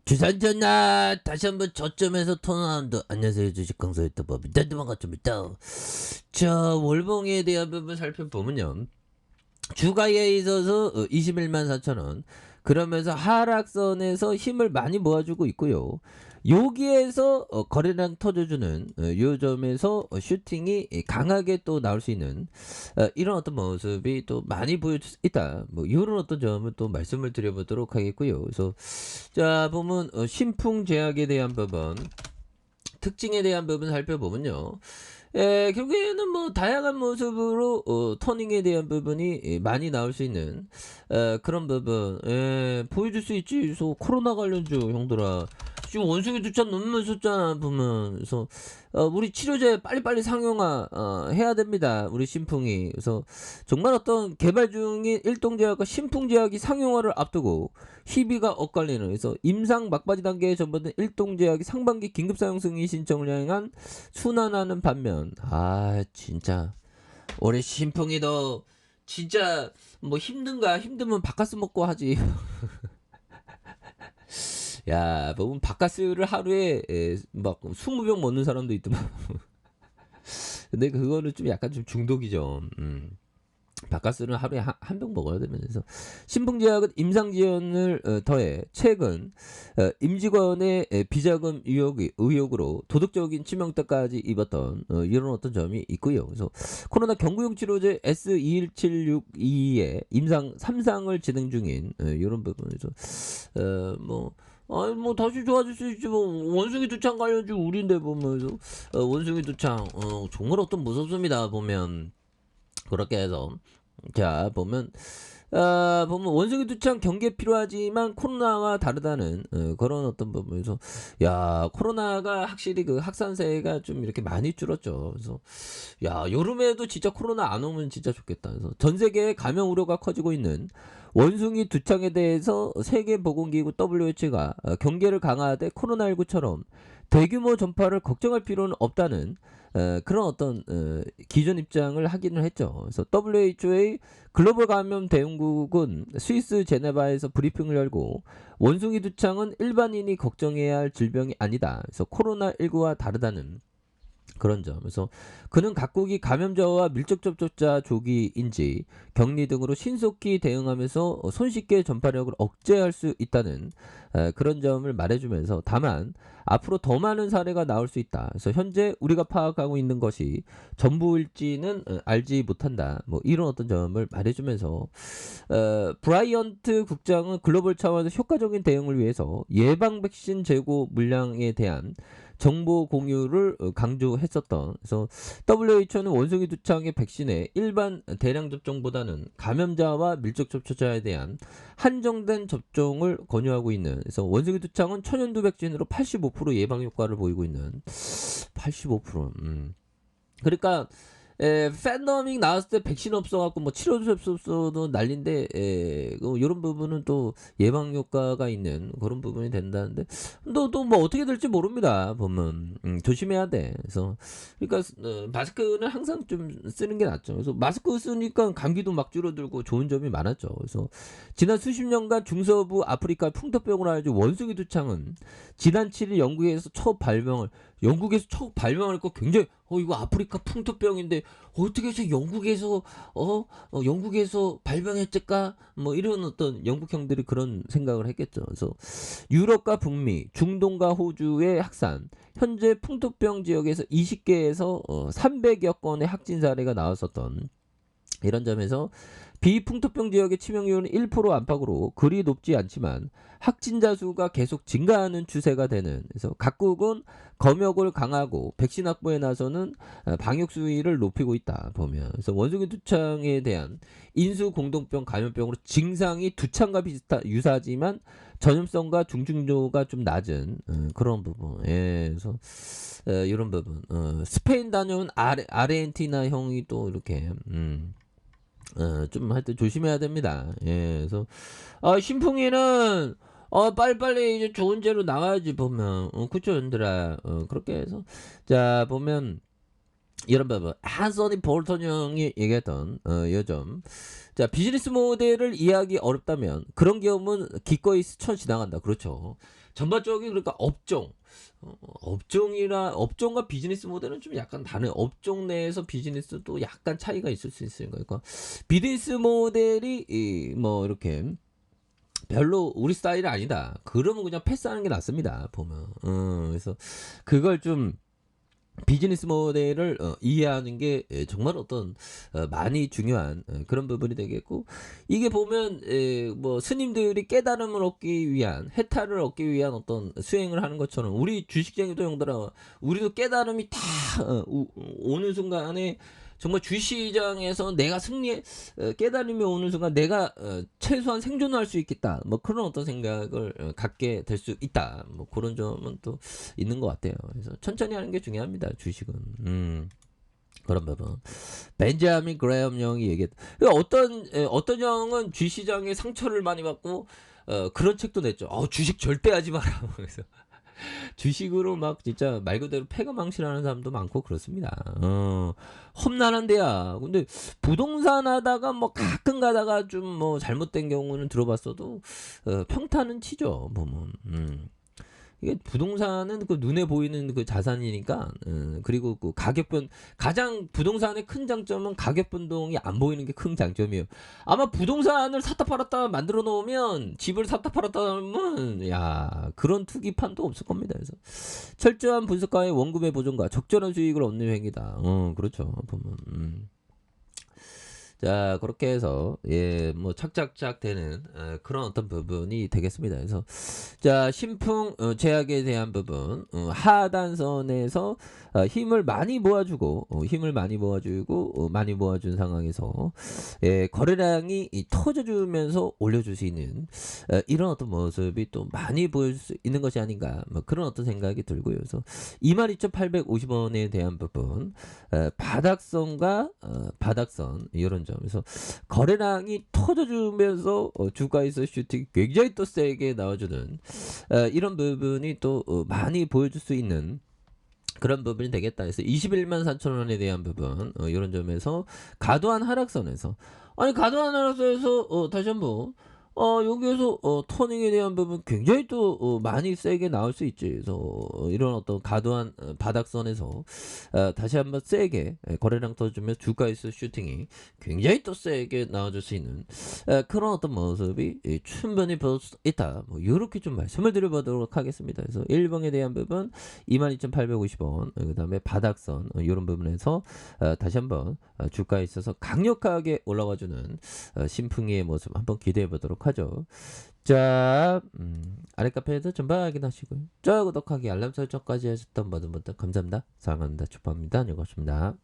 주산전나 다시 한번 저점에서 턴어라운드. 안녕하세요, 주식강사 유튜버 민단도망가점입니다. 자, 월봉에 대한 부분 살펴보면요, 주가에 있어서 21만 4천원, 그러면서 하락선에서 힘을 많이 모아주고 있고요. 여기에서 거래량 터져주는 요 점에서 슈팅이 강하게 또 나올 수 있는 이런 어떤 모습이 또 많이 보여줄 수 있다. 뭐 이런 어떤 점을 또 말씀을 드려보도록 하겠고요. 그래서 자, 보면 신풍제약에 대한 부분, 특징에 대한 부분 살펴보면요, 결국에는 뭐 다양한 모습으로 터닝에 대한 부분이 많이 나올 수 있는 그런 부분 보여줄 수 있지. 그래서 코로나 관련주 형들아, 지금 원숭이 두천 논문 썼잖아 보면. 그래서 우리 치료제 빨리빨리 상용화 해야 됩니다, 우리 신풍이. 그래서 정말 어떤 개발 중인 일동제약과 신풍제약이 상용화를 앞두고 희비가 엇갈리는, 그래서 임상 막바지 단계에 접어든 일동제약이 상반기 긴급 사용 승인 신청을 향한 순환하는 반면, 진짜 올해 신풍이 더 진짜 뭐 힘든가? 힘들면 바카스 먹고 하지. 야, 보면 바카스를 하루에 막 20병 먹는 사람도 있더만. 근데 그거는 좀 약간 좀 중독이죠. 바카스는 하루에 한 병 먹어야 되면서, 신풍제약은 임상지원을 더해 최근 임직원의 비자금 의혹으로 도덕적인 치명타까지 입었던 이런 어떤 점이 있고요. 그래서 코로나 경구용 치료제 S21762의 임상 3상을 진행 중인 이런 부분에서 뭐 다시 좋아질 수 있지. 뭐 원숭이 두창 관련주 우리인데 보면서 원숭이 두창 정말 어떤 무섭습니다 보면. 그렇게 해서 자, 보면 원숭이 두창 경계 필요하지만 코로나와 다르다는 그런 어떤 부분에서, 야, 코로나가 확실히 그 확산세가 좀 이렇게 많이 줄었죠. 그래서 야, 여름에도 진짜 코로나 안 오면 진짜 좋겠다. 그래서 전 세계의 감염 우려가 커지고 있는 원숭이 두창에 대해서 세계보건기구 WHO가 경계를 강화하되 코로나19처럼 대규모 전파를 걱정할 필요는 없다는 그런 어떤 기존 입장을 하기는 했죠. 그래서 WHO의 글로벌 감염 대응국은 스위스 제네바에서 브리핑을 열고, 원숭이 두창은 일반인이 걱정해야 할 질병이 아니다, 그래서 코로나19와 다르다는 그런 점. 그래서 그는 각국이 감염자와 밀접 접촉자 조기인지 격리 등으로 신속히 대응하면서 손쉽게 전파력을 억제할 수 있다는 그런 점을 말해주면서, 다만 앞으로 더 많은 사례가 나올 수 있다, 그래서 현재 우리가 파악하고 있는 것이 전부일지는 알지 못한다, 뭐 이런 어떤 점을 말해주면서 브라이언트 국장은 글로벌 차원에서 효과적인 대응을 위해서 예방 백신 재고 물량에 대한 정보 공유를 강조했었던, 그래서 WHO는 원숭이 두창의 백신의 일반 대량 접종보다는 감염자와 밀접 접촉자에 대한 한정된 접종을 권유하고 있는, 그래서 원숭이 두창은 천연두 백신으로 85% 예방 효과를 보이고 있는 85%. 그러니까 팬데믹 나왔을 때 백신 없어갖고 뭐 치료도 없어도 난린데, 이런 부분은 또 예방 효과가 있는 그런 부분이 된다는데, 또 뭐 어떻게 될지 모릅니다 보면. 조심해야 돼. 그래서 그러니까 마스크는 항상 좀 쓰는 게 낫죠. 그래서 마스크 쓰니까 감기도 막 줄어들고 좋은 점이 많았죠. 그래서 지난 수십 년간 중서부 아프리카 풍토병으로 알려진 원숭이 두창은 지난 7일 영국에서 첫 발명을 했고, 굉장히 이거 아프리카 풍토병인데 어떻게 해서 영국에서 발병했을까, 뭐 이런 어떤 영국 형들이 그런 생각을 했겠죠. 그래서 유럽과 북미, 중동과 호주의 확산, 현재 풍토병 지역에서 20개에서 300여 건의 확진 사례가 나왔었던 이런 점에서 비풍토병 지역의 치명률은 1% 안팎으로 그리 높지 않지만 확진자 수가 계속 증가하는 추세가 되는, 그래서 각국은 검역을 강화하고 백신 확보에 나서는 방역 수위를 높이고 있다 보면. 그래서 원숭이 두창에 대한 인수 공동병 감염병으로 증상이 두창과 유사하지만 전염성과 중증도가 좀 낮은 그런 부분. 그래서 이런 부분. 스페인 다녀온 아르헨티나 형이 또 이렇게 좀 하여튼 조심해야 됩니다. 그래서 신풍이는 빨리빨리 이제 좋은 제로 나와야지 보면. 그쵸, 연들아. 그렇게 해서 자, 보면 이런 부분 한서니 볼턴 형이 얘기했던 요점 자 비즈니스 모델을 이해하기 어렵다면 그런 경험은 기꺼이 스쳐 지나간다. 그렇죠. 전반적인 그러니까 업종과 비즈니스 모델은 좀 약간 다른 업종 내에서 비즈니스도 약간 차이가 있을 수 있으니까 그러니까 비즈니스 모델이 뭐 이렇게 별로 우리 스타일이 아니다. 그러면 그냥 패스하는 게 낫습니다. 보면 그래서 그걸 좀 비즈니스 모델을 이해하는 게 정말 어떤 많이 중요한 그런 부분이 되겠고 이게 보면 뭐 스님들이 깨달음을 얻기 위한 해탈을 얻기 위한 어떤 수행을 하는 것처럼 우리 주식쟁이도 형들아 우리도 깨달음이 다 오는 순간에 정말 주시장에서 내가 깨달음이 오는 순간 내가 최소한 생존할 수 있겠다. 뭐 그런 어떤 생각을 갖게 될 수 있다. 뭐 그런 점은 또 있는 것 같아요. 그래서 천천히 하는 게 중요합니다. 주식은. 그런 부분. 벤자민 그레엄 형이 얘기했. 어떤 형은 주시장에 상처를 많이 받고 그런 책도 냈죠. 주식 절대 하지 마라. 그래서 주식으로 막 진짜 말 그대로 패가 망신하는 사람도 많고 그렇습니다. 험난한데야. 근데 부동산 하다가 뭐 가끔 가다가 좀 뭐 잘못된 경우는 들어봤어도 평타는 치죠. 보면. 이게 부동산은 그 눈에 보이는 그 자산이니까 그리고 그 가장 부동산의 큰 장점은 가격 변동이 안 보이는 게 큰 장점이에요. 아마 부동산을 샀다 팔았다 만들어 놓으면 집을 샀다 팔았다 하면 야 그런 투기판도 없을 겁니다. 그래서 철저한 분석가의 원금의 보존과 적절한 수익을 얻는 행위다. 그렇죠. 보면. 자 그렇게 해서 뭐 착착착 되는 그런 어떤 부분이 되겠습니다. 그래서 자 신풍 제약에 대한 부분 하단선에서 힘을 많이 모아주고 많이 모아준 상황에서 거래량이 터져주면서 올려줄 수 있는 이런 어떤 모습이 또 많이 보여줄 수 있는 것이 아닌가 뭐 그런 어떤 생각이 들고요. 그래서 22,850원에 대한 부분 바닥선과 바닥선 이런 점. 그래서 거래량이 터져주면서 주가에서 슈팅 굉장히 또 세게 나와주는 이런 부분이 또 많이 보여줄 수 있는 그런 부분이 되겠다. 그래서 21만 4천 원에 대한 부분 이런 점에서 가도한 하락선에서 다시 한번 여기에서 터닝에 대한 부분 굉장히 또 많이 세게 나올 수 있지. 그래서 이런 어떤 가도한 바닥선에서 다시 한번 세게 거래량 터주면서 주가에서 슈팅이 굉장히 또 세게 나와줄 수 있는 그런 어떤 모습이 충분히 볼 수 있다. 뭐 이렇게 좀 말씀을 드려보도록 하겠습니다. 그래서 1번에 대한 부분 22,850원 그 다음에 바닥선 이런 부분에서 다시 한번 주가에 있어서 강력하게 올라와주는 신풍이의 모습 한번 기대해 보도록 하죠. 자, 아래 카페에서 전방 확인하시고요. 좋아요, 구독하기, 알람 설정까지 하셨던 모든 분들 감사합니다. 사랑합니다. 축복합니다. 안녕히 가십니다.